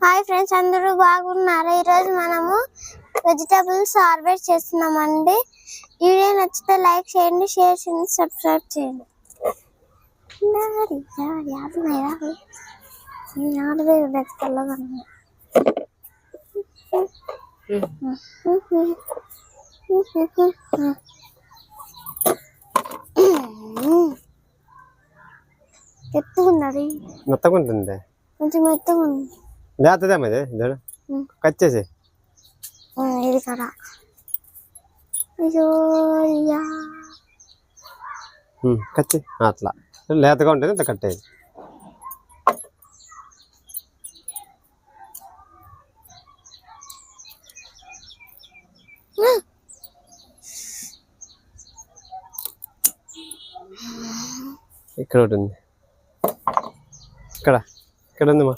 Hi friends, అందరూ బాగున్నారా? ఈరోజు మనము వెజిటబుల్స్ హార్వెస్ట్ చేస్తున్నామండి. వీడియో నచ్చితే లైక్ చేయండి, షేర్ చేయండి, సబ్స్క్రైబ్ చేయండి. ఎత్తుకున్నది మెత్తగా ఉంటుంది, కొంచెం మెత్తగా ఉంది. లేతదే మరి కట్ చేసి ఇది కదా. అయ్యో కచ్చి అట్లా లేతగా ఉంటుంది, ఇంత కట్టేది. ఇక్కడ ఒకటి ఉంది, ఇక్కడ ఇక్కడ ఉందమ్మా.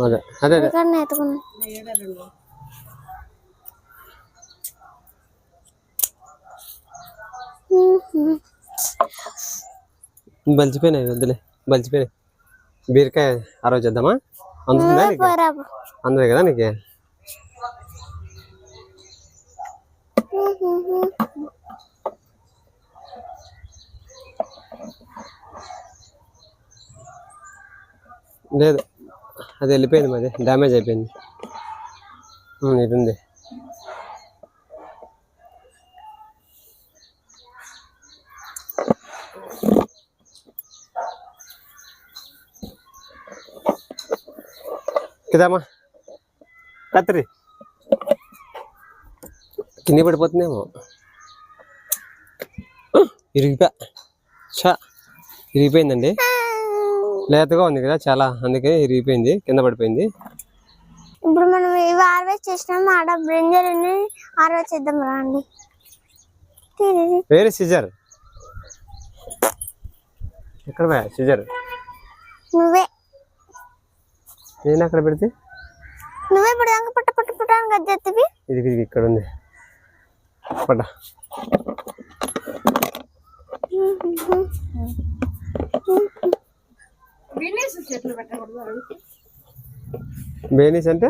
అదే అదే అదే బలిచిపోయినాయి, వద్దులే బలిచిపోయినాయి. బీరకాయ ఆ రోజు చేద్దామా? అందుతుందా నీకు? అందరే కదా నీకు? లేదు, అది వెళ్ళిపోయింది, మరి డ్యామేజ్ అయిపోయింది. ఇది ఉంది. కదమ్మా కత్తిరి కింద పడిపోతుందేమో. ఇరిగిపోయిందండి, లేతగా ఉంది కదా చాలా, అందుకే ఇరిగిపోయింది, కింద పడిపోయింది. ఇప్పుడు మనం ఇవి హార్వెస్ట్ చేసినాము, ఆడ బ్రింజల్ని హార్వెస్ట్ చేద్దాం రండి. వేరే సిజర్ ఎక్కడ సిజర్? నువ్వే నేను అక్కడ పెడితే నువ్వే పడదాక పట్ట పట్ట పట్ట అని గద్దెత్తివి. ఇది ఇక్కడ ఉంది పట్ట. బేనీస్ అంటే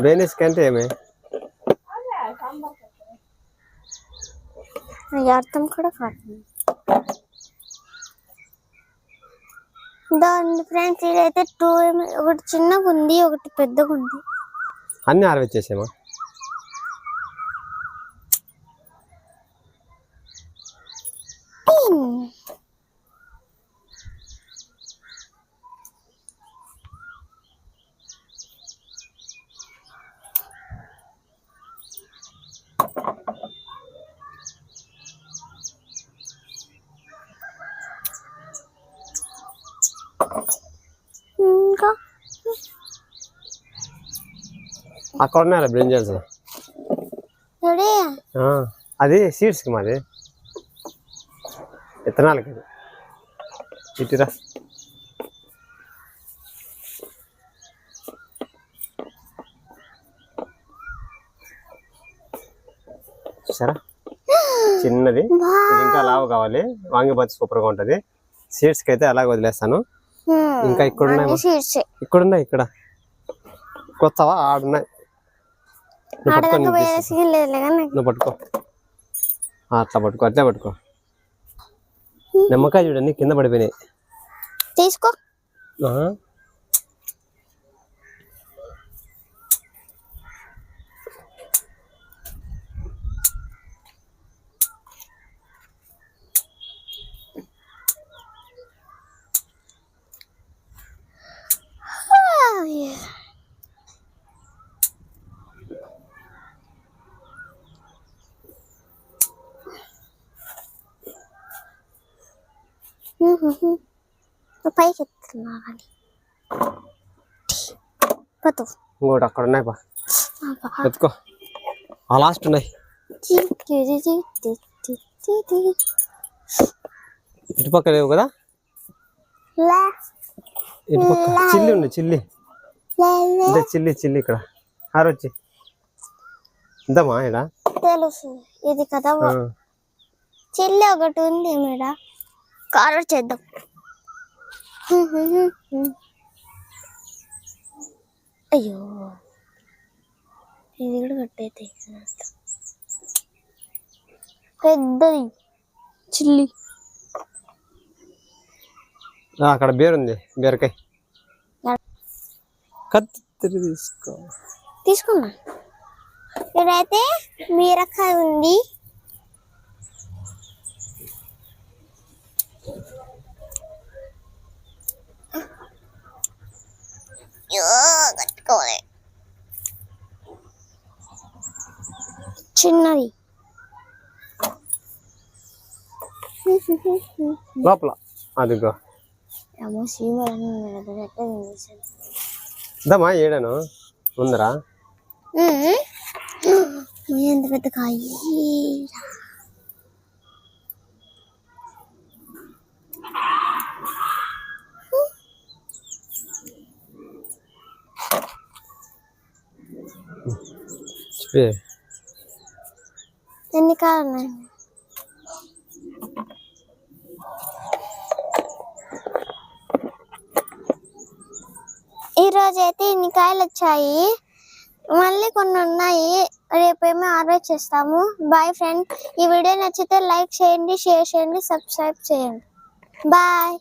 బేనీస్ కంటే ఏమే అర్థం కూడా కాదు. దాని ఫ్రెండ్స్ ఇదైతే ఒకటి చిన్నగా ఉంది, ఒకటి పెద్దగా ఉంది. అన్ని హార్వెస్ట్ చేసామా? ఇంకా అక్కడ ఉన్నారా బ్రింజల్స్? అది సీడ్స్కి, మాది విత్తనాలకి. ఇటురా, చూసారా చిన్నది. ఇది ఇంకా లావు కావాలి, వాంగిబాత్ సూపర్గా ఉంటుంది. సీడ్స్కి అయితే అలాగే వదిలేస్తాను. ఇంకా ఇక్కడ ఉన్నాయి, ఇక్కడ ఉన్నాయి, ఇక్కడ కొత్తవా ఆడున్నాయి. నువ్వు పట్టుకో, అట్లా పట్టుకో, అట్లే పట్టుకో. నిమ్మకాయ చూడండి కింద పడిపోయినాయి, తీసుకో. పైకి ఎత్తుకున్నాను. ఇంకోటి అక్కడ ఉన్నాయి, బా ఎత్తుకో. ఆ లాస్ట్ ఉన్నాయి. ఇటుపక్క లేవు కదా? ఇటుపక్క చిల్లి ఉంది, చిల్లి చిల్లి చిల్లి ఇక్కడ ఆరొచ్చి ఇంతమా ఇక్కడ తెలుసు. ఇది కదా చిల్లి ఒకటి ఉంది మేడ. కార్వర్ చేద్దాం. అయ్యో ఇది కూడా కట్టయితే పెద్దది చిల్లి. అక్కడ బీర ఉంది, బీరకాయ కత్తిరి తీసుకున్నా. ఇక్కడైతే బీరకాయ ఉంది. కట్టుకోవాలి చిన్నది లోపల. అదిగో ఏమో సీమలు దమ్మా ఏడాను ఉందరా. ఎంత పెద్ద కాయ. ఎన్ని కాయలు ఉన్నాయి? ఈ రోజు అయితే ఇన్ని కాయలు వచ్చాయి, మళ్ళీ కొన్ని ఉన్నాయి. రేపేమో హార్వెస్ట్ చేస్తాము. Boy friend. ఈ వీడియో నచ్చితే లైక్ చేయండి, షేర్ చేయండి, సబ్స్క్రైబ్ చేయండి. బాయ్.